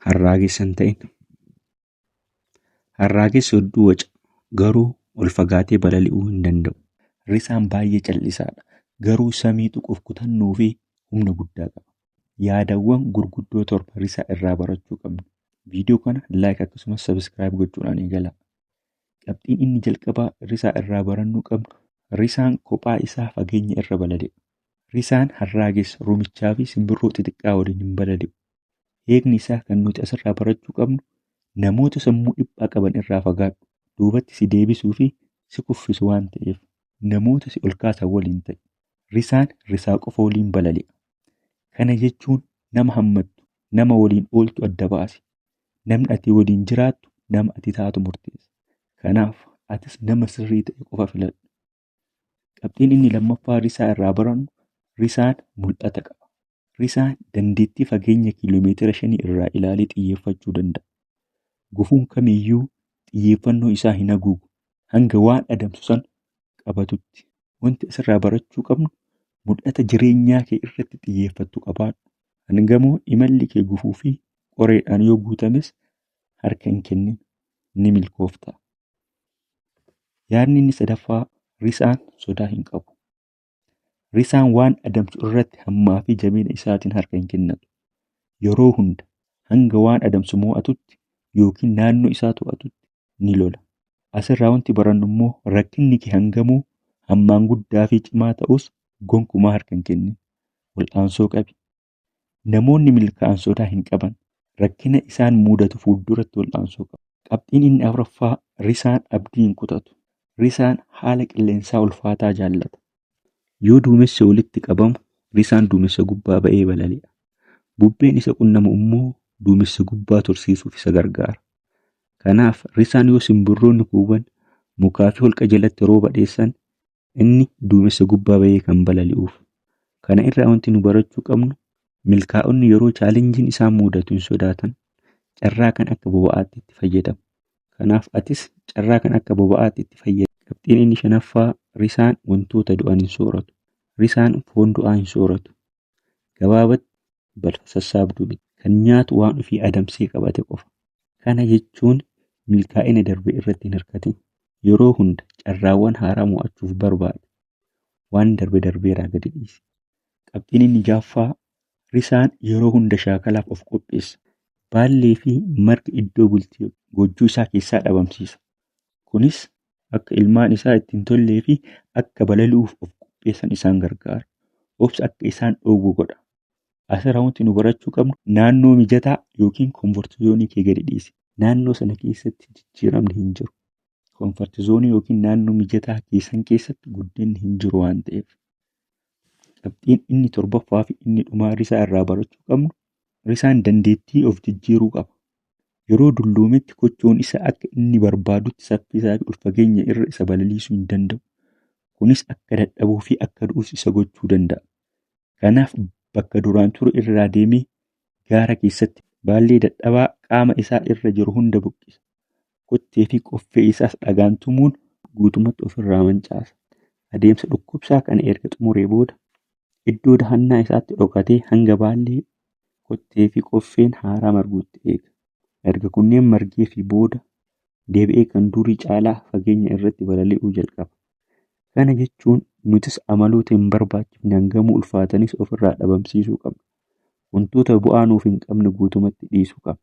harraagessa hin ta'in. Harraagessi hedduu waca garuu ol fagaatee balali'uu hin danda'u. Risaan baay'ee cal'isaadha garuu samii tuquuf kutannoo fi humna guddaa qaba. Yaadawwan gurguddoo 7 risaa irraa barachuu qabna. Viidiyoo kana like akkasumas subscribe gochuudhaan eegala. Qabxiin inni jalqabaa risaa irraa barannuu qabnu risaan kophaa isaa fageenya irra balali'a. Risaan harraagessa, ruumichaa fi simbirroo xixiqqaa waliin hin balali'u. Eegni isaa kan nuti asirraa barachuu qabnu namoota sammuu dhiphaa qaban irraa fagaadhu. Duubatti si deebisuu fi si kuffisu waan ta'eef namoota si ol kaasan waliin ta'i. Risaan risaa qofa waliin balali'a. Kana jechuun nama hammattu, nama waliin ooltu adda baasi. Namni ati waliin jiraattu nama ati taatu murteessa. Kanaaf atis nama sirrii ta'e qofa filadhu. Qabxiin inni lammaffaa risaa irraa barannu risaan mul'ata qaba. Risaan dandeettii fageenya kiiloomeetira 5 irraa ilaalee xiyyeeffachuu danda'a. Gufuun kamiyyuu xiyyeeffannoo isaa hin haguugu hanga waan adamsu san qabatutti. Wanti asirraa barachuu qabnu mul'ata jireenyaa kee irratti xiyyeeffattu qabaadhu. Hangamoo imalli kee gufuu fi qoreedhaan yoo guutames harka hin kennin ni milkoofta. Yaadni inni sadaffaa risaan sodaa hin qabu. Risaan waan adamsu irratti hammaa fi jabina isaatiin harka hin kennatu. Yeroo hunda hanga waan adamsu mo'atutti yookiin naannoo isaa to'atutti ni lola. Asirraa wanti barannu immoo rakkinni kee hangamoo hammaan guddaa fi cimaa ta'us gonkumaa harka hin kennin. Wal'aansoo qabi. Namoonni milkaa'an sodaa hin qaban. Rakkina isaan mudatu fuulduratti wal'aansoo qabu. Qabxiin inni afuraffaa risaan abdii hin kutatu. Risaan haala qilleensaa ulfaataa jaallata. Yoo duumessi walitti qabamu risaan duumessa gubbaa ba'ee balali'a. Bubbeen isa qunnamu immoo duumessa gubbaa tursiisuuf isa gargaara. Kanaaf risaan yoo simbirroonni kuuwwan mukaa fi holqa jalatti rooba dheessan inni duumessa gubbaa ba'ee kan balali'uuf. Kana irraa wanti nu barachuu qabnu milkaa'onni yeroo chaalenjiin isaan mudatu hin sodaatan. Carraa kan akka boba'aatti itti fayyadamu. Kanaaf atis carraa kan akka boba'aatti itti fayyadamu. Qabxiin inni shanaffaa risaan wantoota du'an hin sooratu. Risaan foon du'aa hin sooratu. Gabaabatti balfa sassaabduu miti. Kan nyaatu waan ofii adamsee qabate qofa. Kana jechuun milkaa'ina darbe irratti hin hirkatin. Yeroo hunda carraawwan haaraa mo'achuuf barbaada. Waan darbe darbeeraa gadi dhiisi. Qabxiin inni jaaffaa risaan yeroo hunda shaakalaaf of qopheessa. Baallee fi marga iddoo bultii gochuu isaa keessaa dhabamsiisa. Kunis akka ilmaan isaa ittiin tollee fi akka balali'uuf of qopheessan isaan gargaara. Obsa akka isaan dhoowwu godha. Asirraa wanti nu barachuu qabnu naannoo mijataa yookiin komfortizoonii kee gadi dhiisi. Naannoo sana keessatti jijjiiramni hin jiru. Komfortizoonii yookiin naannoo mijataa keessan keessatti guddinni hin jiru waan ta'eef. Qabxiin inni torbaffaa fi inni dhumaa risaa irraa barachuu qabnu risaan dandeettii of jijjiiruu qaba. Yeroo dulloometti kochoon isaa akka inni barbaadutti saffisaa fi ol fageenya irra isa balaliisuu hin danda'u. Kunis akka dadhabuu fi akka du'us isa gochuu danda'a. Kanaaf bakka duraan ture irraa deemee gaara keessatti baallee dadhabaa qaama isaa irra jiru hunda buqqisa. Kottee fi qoffee isaas dhagaan tumuun guutumatti ofirraa mancaasa. Adeemsa dhukkubsaa kana erga xumuree booda iddoo dahannaa isaatti dhokatee hanga baallee kottee fi qoffeen haaraa marguutti eega. Erga kunneen margee fi booda deebi'ee kan durii caalaa fageenya irratti balali'uu jalqaba. Kana jechuun nutis amaloota hin barbaachifne hangamuu ulfaatanis ofirraa dhabamsiisuu qabna. Wantoota bu'aa nuuf hin qabne guutumatti dhiisuu qabna.